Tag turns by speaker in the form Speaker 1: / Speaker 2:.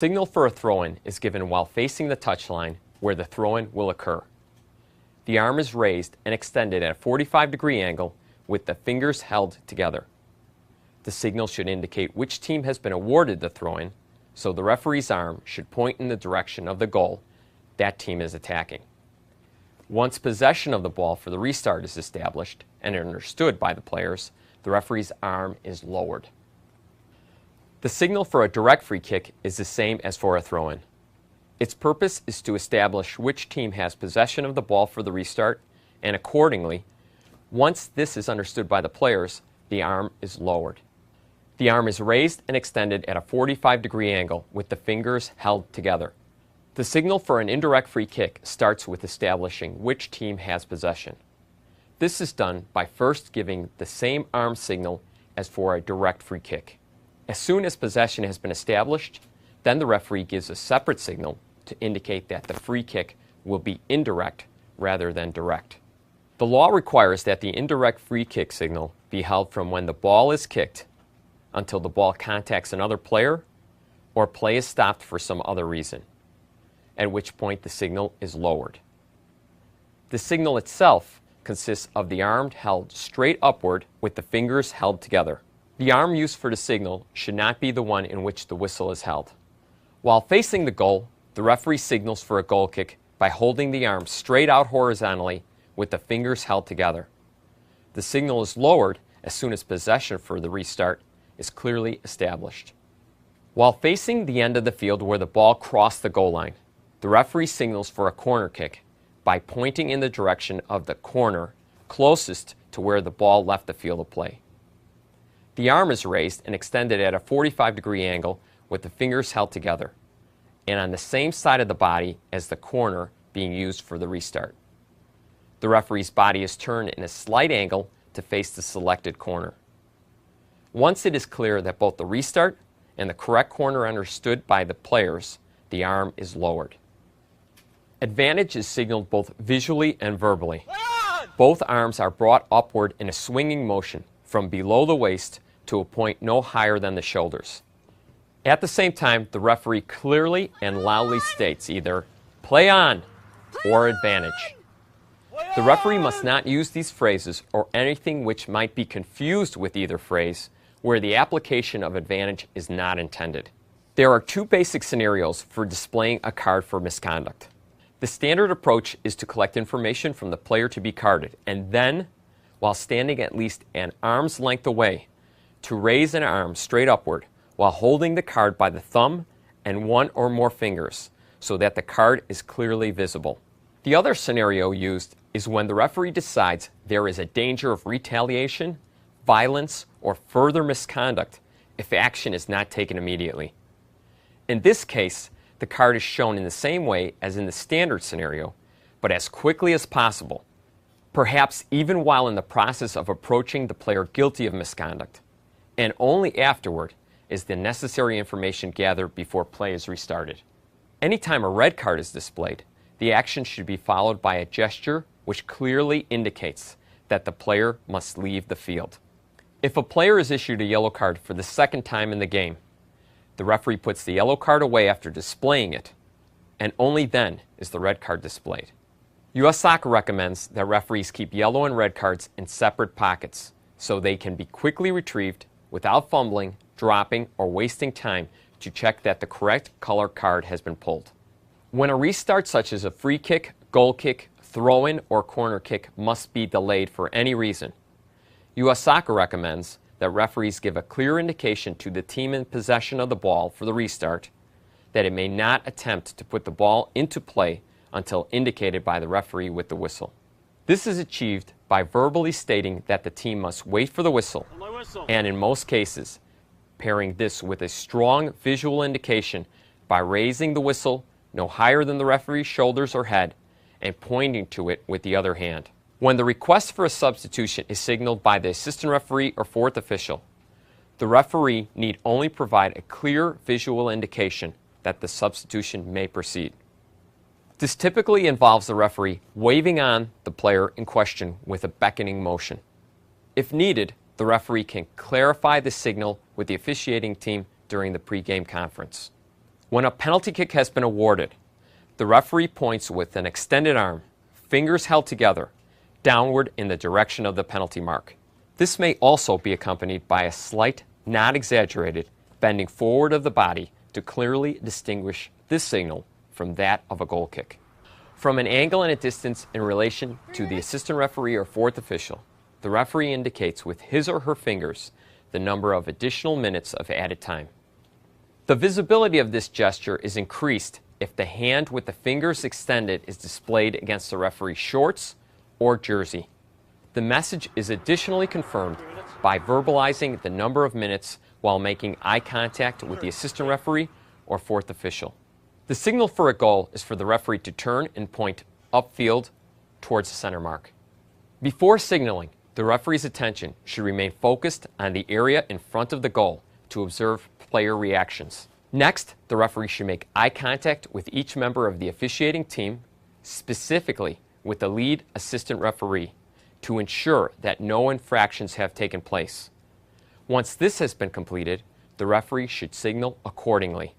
Speaker 1: Signal for a throw-in is given while facing the touchline where the throw-in will occur. The arm is raised and extended at a 45-degree angle with the fingers held together. The signal should indicate which team has been awarded the throw-in, so the referee's arm should point in the direction of the goal that team is attacking. Once possession of the ball for the restart is established and understood by the players, the referee's arm is lowered. The signal for a direct free kick is the same as for a throw-in. Its purpose is to establish which team has possession of the ball for the restart, and accordingly, once this is understood by the players, the arm is lowered. The arm is raised and extended at a 45-degree angle with the fingers held together. The signal for an indirect free kick starts with establishing which team has possession. This is done by first giving the same arm signal as for a direct free kick. As soon as possession has been established, then the referee gives a separate signal to indicate that the free kick will be indirect rather than direct. The law requires that the indirect free kick signal be held from when the ball is kicked until the ball contacts another player or play is stopped for some other reason, at which point the signal is lowered. The signal itself consists of the arm held straight upward with the fingers held together. The arm used for the signal should not be the one in which the whistle is held. While facing the goal, the referee signals for a goal kick by holding the arm straight out horizontally with the fingers held together. The signal is lowered as soon as possession for the restart is clearly established. While facing the end of the field where the ball crossed the goal line, the referee signals for a corner kick by pointing in the direction of the corner closest to where the ball left the field of play. The arm is raised and extended at a 45-degree angle with the fingers held together, and on the same side of the body as the corner being used for the restart. The referee's body is turned in a slight angle to face the selected corner. Once it is clear that both the restart and the correct corner are understood by the players, the arm is lowered. Advantage is signaled both visually and verbally. Both arms are brought upward in a swinging motion from below the waist to a point no higher than the shoulders. At the same time, the referee clearly and loudly states either "play on" or "advantage." The referee must not use these phrases or anything which might be confused with either phrase where the application of advantage is not intended. There are two basic scenarios for displaying a card for misconduct. The standard approach is to collect information from the player to be carded and then, while standing at least an arm's length away, to raise an arm straight upward while holding the card by the thumb and one or more fingers so that the card is clearly visible. The other scenario used is when the referee decides there is a danger of retaliation, violence, or further misconduct if action is not taken immediately. In this case, the card is shown in the same way as in the standard scenario, but as quickly as possible, perhaps even while in the process of approaching the player guilty of misconduct, and only afterward is the necessary information gathered before play is restarted. Anytime a red card is displayed, the action should be followed by a gesture which clearly indicates that the player must leave the field. If a player is issued a yellow card for the second time in the game, the referee puts the yellow card away after displaying it, and only then is the red card displayed. U.S. Soccer recommends that referees keep yellow and red cards in separate pockets so they can be quickly retrieved without fumbling, dropping, or wasting time to check that the correct color card has been pulled. When a restart such as a free kick, goal kick, throw-in, or corner kick must be delayed for any reason, U.S. Soccer recommends that referees give a clear indication to the team in possession of the ball for the restart that it may not attempt to put the ball into play until indicated by the referee with the whistle. This is achieved by verbally stating that the team must wait for the whistle, and in most cases, pairing this with a strong visual indication by raising the whistle no higher than the referee's shoulders or head and pointing to it with the other hand. When the request for a substitution is signaled by the assistant referee or fourth official, the referee need only provide a clear visual indication that the substitution may proceed. This typically involves the referee waving on the player in question with a beckoning motion. If needed, the referee can clarify the signal with the officiating team during the pregame conference. When a penalty kick has been awarded, the referee points with an extended arm, fingers held together, downward in the direction of the penalty mark. This may also be accompanied by a slight, not exaggerated, bending forward of the body to clearly distinguish this signal from that of a goal kick. From an angle and a distance in relation to the assistant referee or fourth official, the referee indicates with his or her fingers the number of additional minutes of added time. The visibility of this gesture is increased if the hand with the fingers extended is displayed against the referee's shorts or jersey. The message is additionally confirmed by verbalizing the number of minutes while making eye contact with the assistant referee or fourth official. The signal for a goal is for the referee to turn and point upfield towards the center mark. Before signaling, the referee's attention should remain focused on the area in front of the goal to observe player reactions. Next, the referee should make eye contact with each member of the officiating team, specifically with the lead assistant referee, to ensure that no infractions have taken place. Once this has been completed, the referee should signal accordingly.